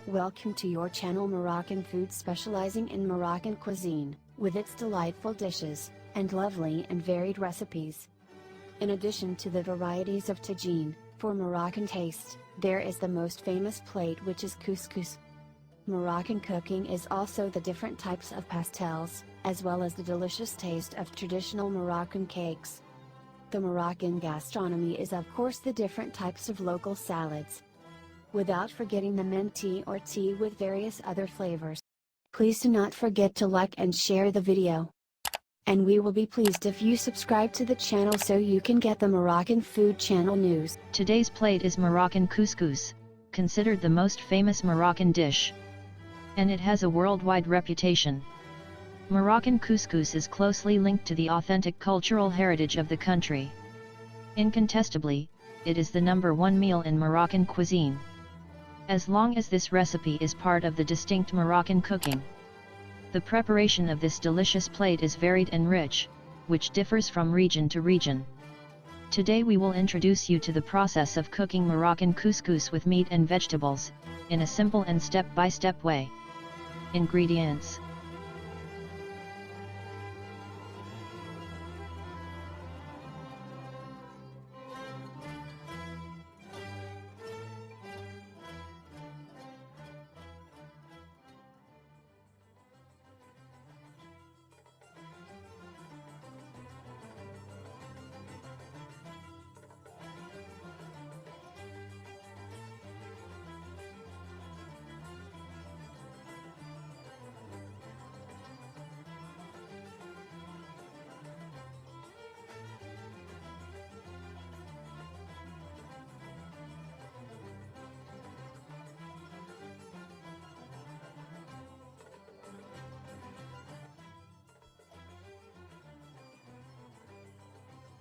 Welcome to your channel Moroccan Food, specializing in Moroccan cuisine, with its delightful dishes, and lovely and varied recipes. In addition to the varieties of tajine, for Moroccan taste, there is the most famous plate, which is couscous. Moroccan cooking is also the different types of pastels, as well as the delicious taste of traditional Moroccan cakes. The Moroccan gastronomy is of course the different types of local salads, without forgetting the mint tea or tea with various other flavors. Please do not forget to like and share the video. And we will be pleased if you subscribe to the channel so you can get the Moroccan food channel news. Today's plate is Moroccan couscous, considered the most famous Moroccan dish. And it has a worldwide reputation. Moroccan couscous is closely linked to the authentic cultural heritage of the country. Incontestably, it is the #1 meal in Moroccan cuisine. As long as this recipe is part of the distinct Moroccan cooking. The preparation of this delicious plate is varied and rich, which differs from region to region. Today we will introduce you to the process of cooking Moroccan couscous with meat and vegetables, in a simple and step-by-step way. Ingredients: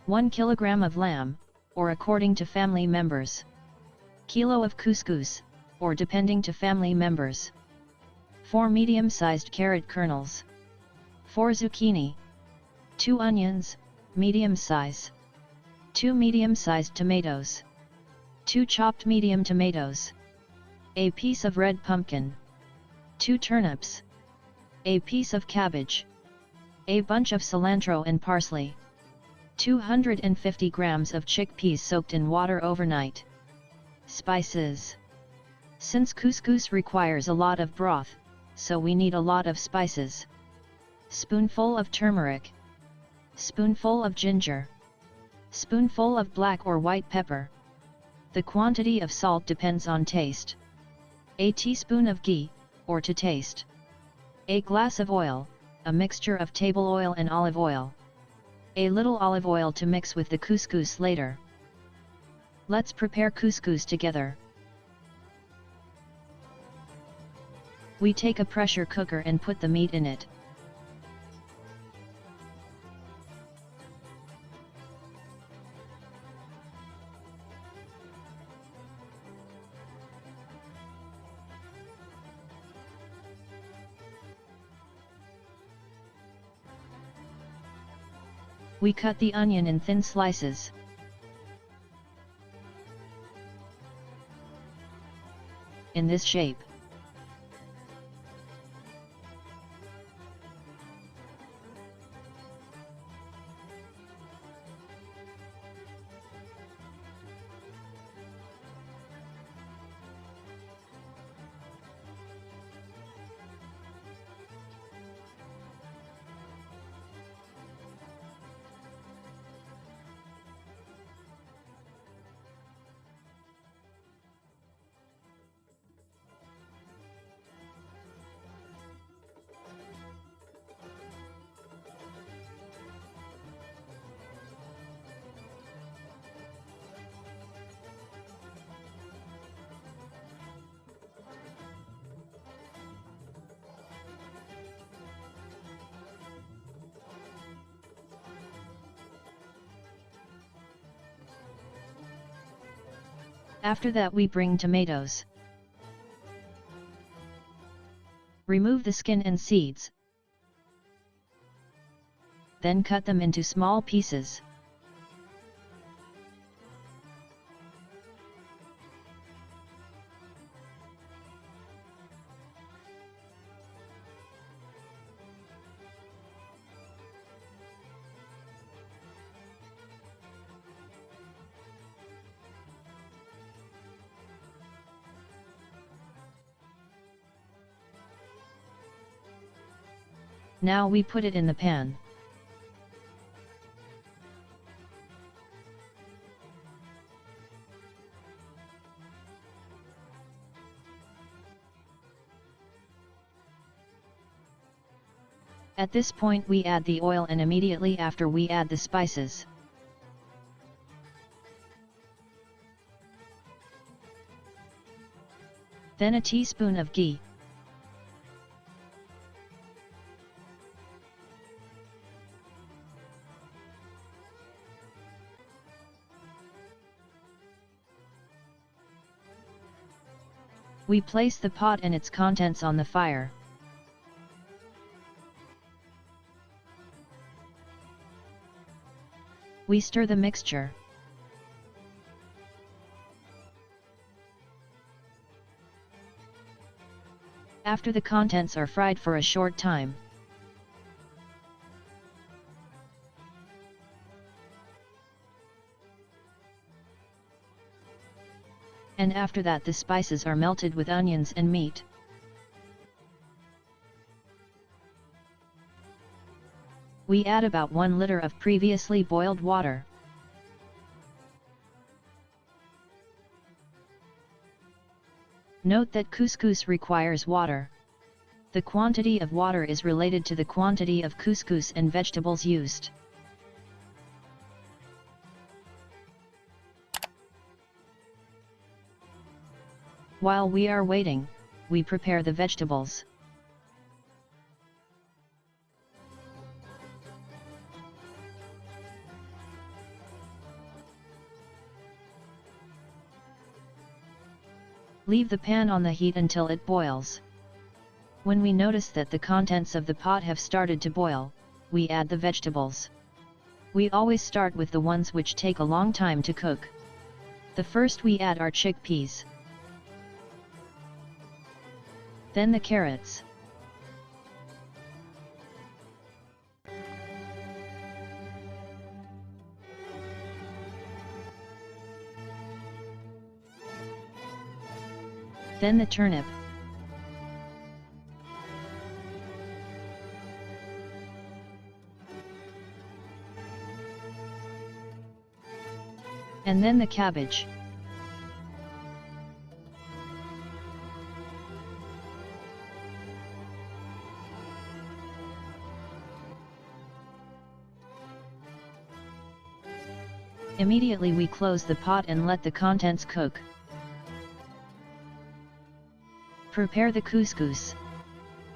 (1 kilogram of lamb, or according to family members. Kilo of couscous, or depending to family members. 4 medium-sized carrot kernels. 4 zucchini. 2 onions, medium size. 2 medium-sized tomatoes. 2 chopped medium tomatoes. A piece of red pumpkin. 2 turnips. A piece of cabbage. A bunch of cilantro and parsley. 250 grams of chickpeas soaked in water overnight. Spices. Since couscous requires a lot of broth, so we need a lot of spices. Spoonful of turmeric. Spoonful of ginger. Spoonful of black or white pepper. The quantity of salt depends on taste. A teaspoon of ghee, or to taste. A glass of oil, a mixture of table oil and olive oil. A little olive oil to mix with the couscous later. Let's prepare couscous together. We take a pressure cooker and put the meat in it. We cut the onion in thin slices. In this shape. After that we bring tomatoes. Remove the skin and seeds. Then cut them into small pieces. Now we put it in the pan. At this point we add the oil, and immediately after we add the spices. Then a teaspoon of ghee. We place the pot and its contents on the fire. We stir the mixture. After the contents are fried for a short time, and after that the spices are melted with onions and meat. We add about 1 liter of previously boiled water. Note that couscous requires water. The quantity of water is related to the quantity of couscous and vegetables used. While we are waiting, we prepare the vegetables. Leave the pan on the heat until it boils. When we notice that the contents of the pot have started to boil, we add the vegetables. We always start with the ones which take a long time to cook. The first we add are chickpeas. Then the carrots. Then the turnip. And then the cabbage. Immediately we close the pot and let the contents cook. Prepare the couscous.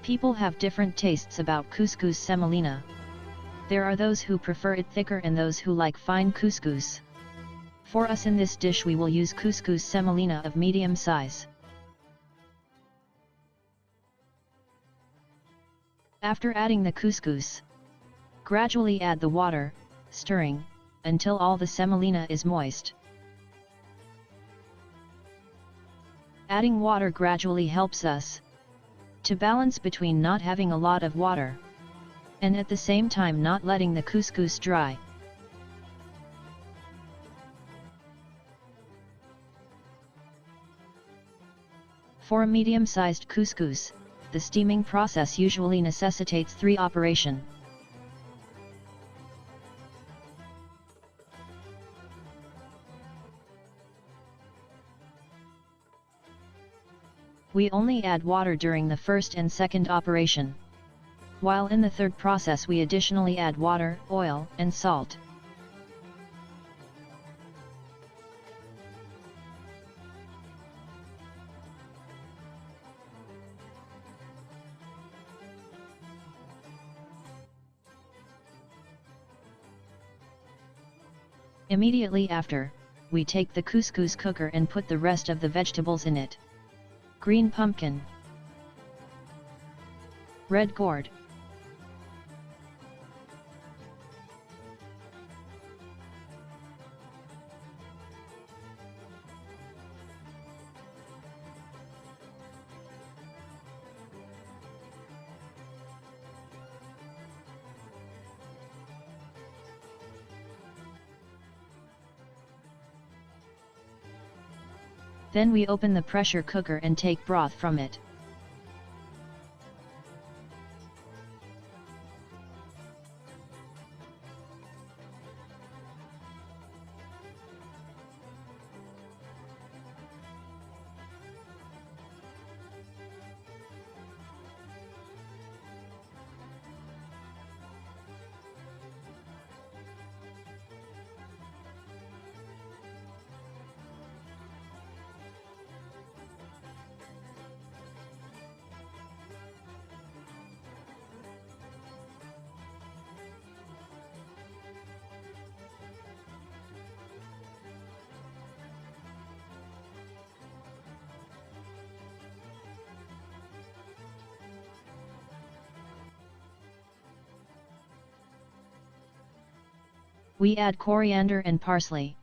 People have different tastes about couscous semolina. There are those who prefer it thicker and those who like fine couscous. For us in this dish we will use couscous semolina of medium size. After adding the couscous, gradually add the water, stirring, until all the semolina is moist. Adding water gradually helps us to balance between not having a lot of water and at the same time not letting the couscous dry. For a medium-sized couscous, the steaming process usually necessitates 3 operations. We only add water during the first and second operation. While in the third process we additionally add water, oil, and salt. Immediately after, we take the couscous cooker and put the rest of the vegetables in it. Green pumpkin, red gourd, Then we open the pressure cooker and take broth from it. We add coriander and parsley.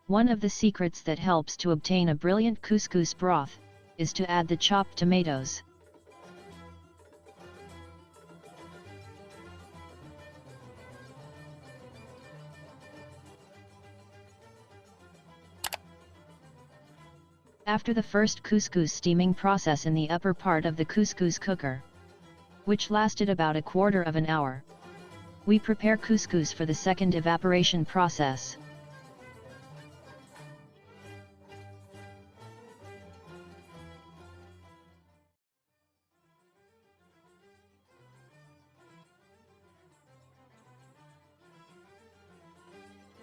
One of the secrets that helps to obtain a brilliant couscous broth is to add the chopped tomatoes. After the first couscous steaming process in the upper part of the couscous cooker, which lasted about a quarter of an hour, we prepare couscous for the second evaporation process.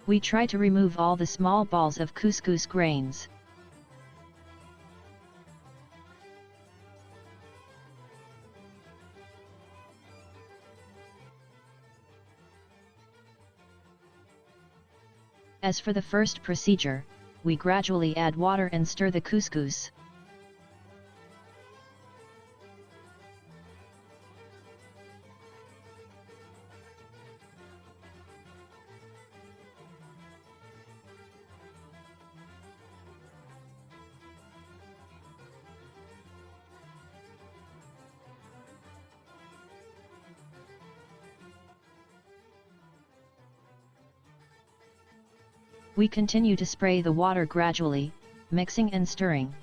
We try to remove all the small balls of couscous grains. As for the first procedure, we gradually add water and stir the couscous. We continue to spray the water gradually, mixing and stirring.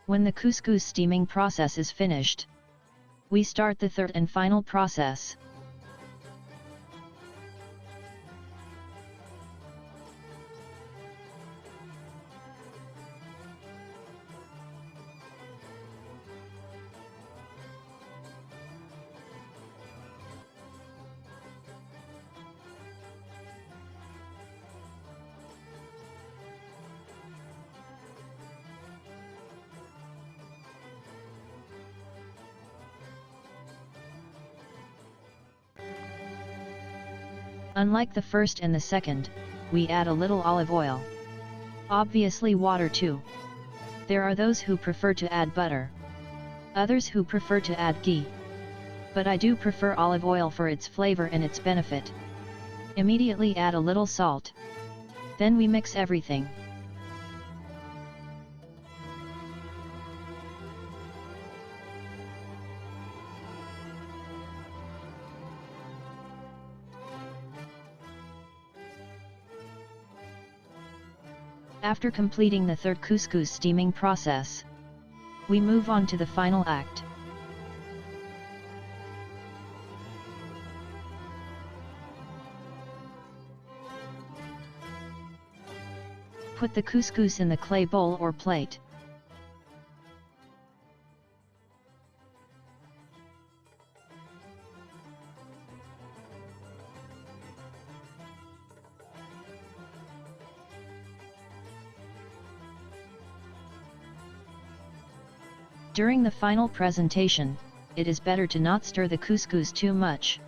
When the couscous steaming process is finished, we start the third and final process. Unlike the first and the second, we add a little olive oil. Obviously water too. There are those who prefer to add butter. Others who prefer to add ghee. But I do prefer olive oil for its flavor and its benefit. Immediately add a little salt. Then we mix everything. After completing the third couscous steaming process, we move on to the final act. Put the couscous in the clay bowl or plate. During the final presentation, it is better to not stir the couscous too much.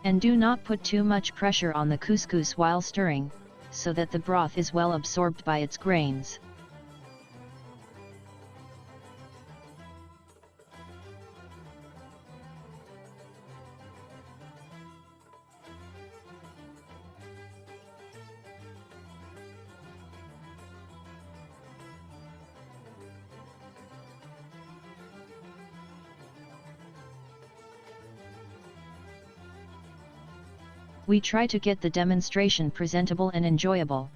And do not put too much pressure on the couscous while stirring, so that the broth is well absorbed by its grains. We try to get the demonstration presentable and enjoyable.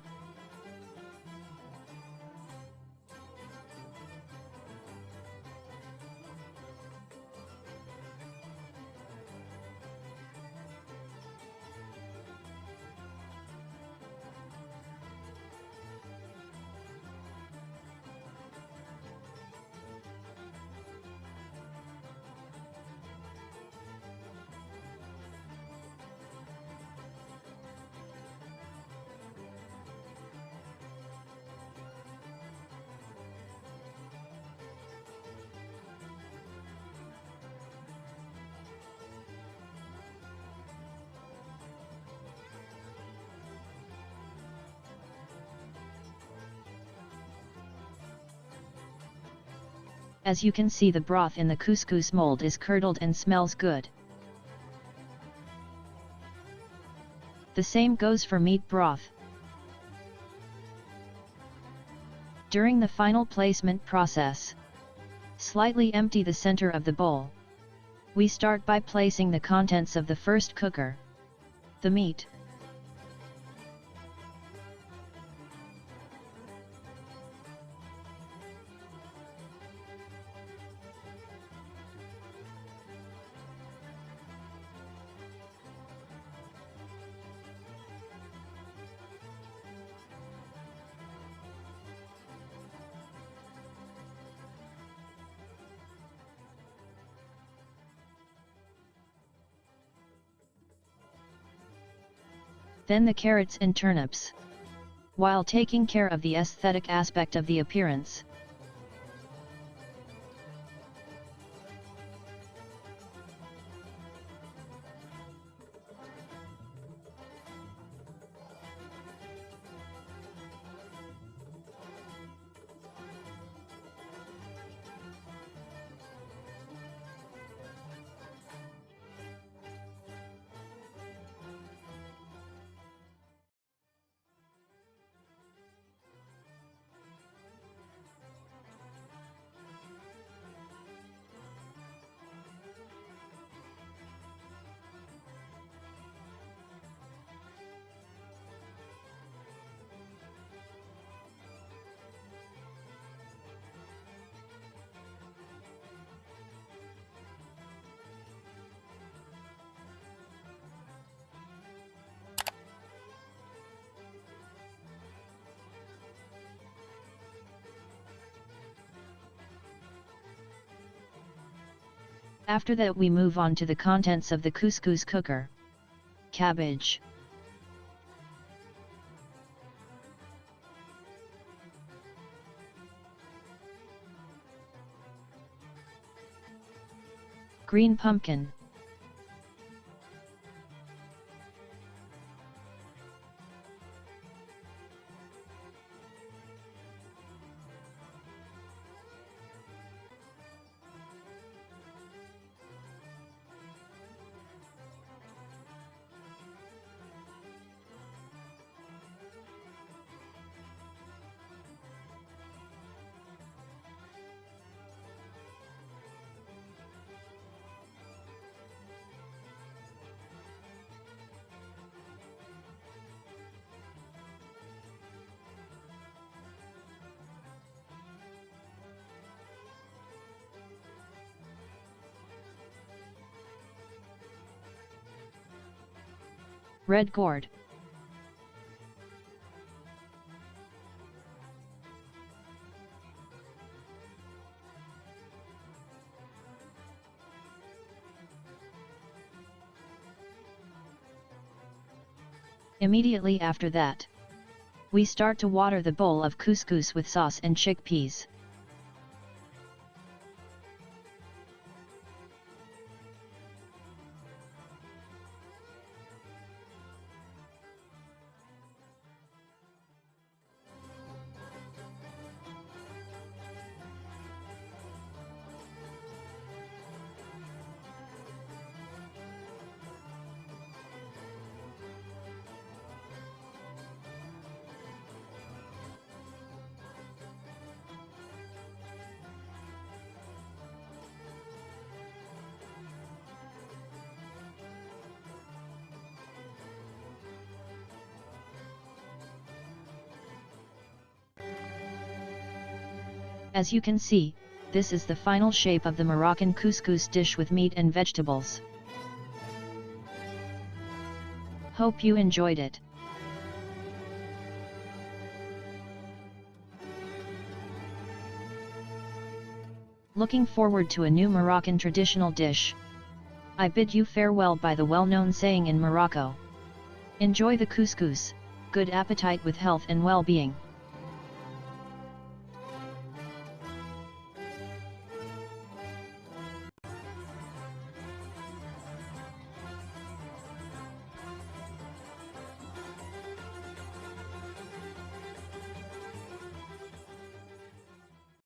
As you can see, the broth in the couscous mold is curdled and smells good. The same goes for meat broth. During the final placement process, slightly empty the center of the bowl. We start by placing the contents of the first cooker, the meat, then the carrots and turnips, while taking care of the aesthetic aspect of the appearance. After that we move on to the contents of the couscous cooker. Cabbage, green pumpkin, red gourd, Immediately after that, we start to water the bowl of couscous with sauce and chickpeas. As you can see, this is the final shape of the Moroccan couscous dish with meat and vegetables. Hope you enjoyed it. Looking forward to a new Moroccan traditional dish. I bid you farewell by the well-known saying in Morocco. Enjoy the couscous, good appetite with health and well-being.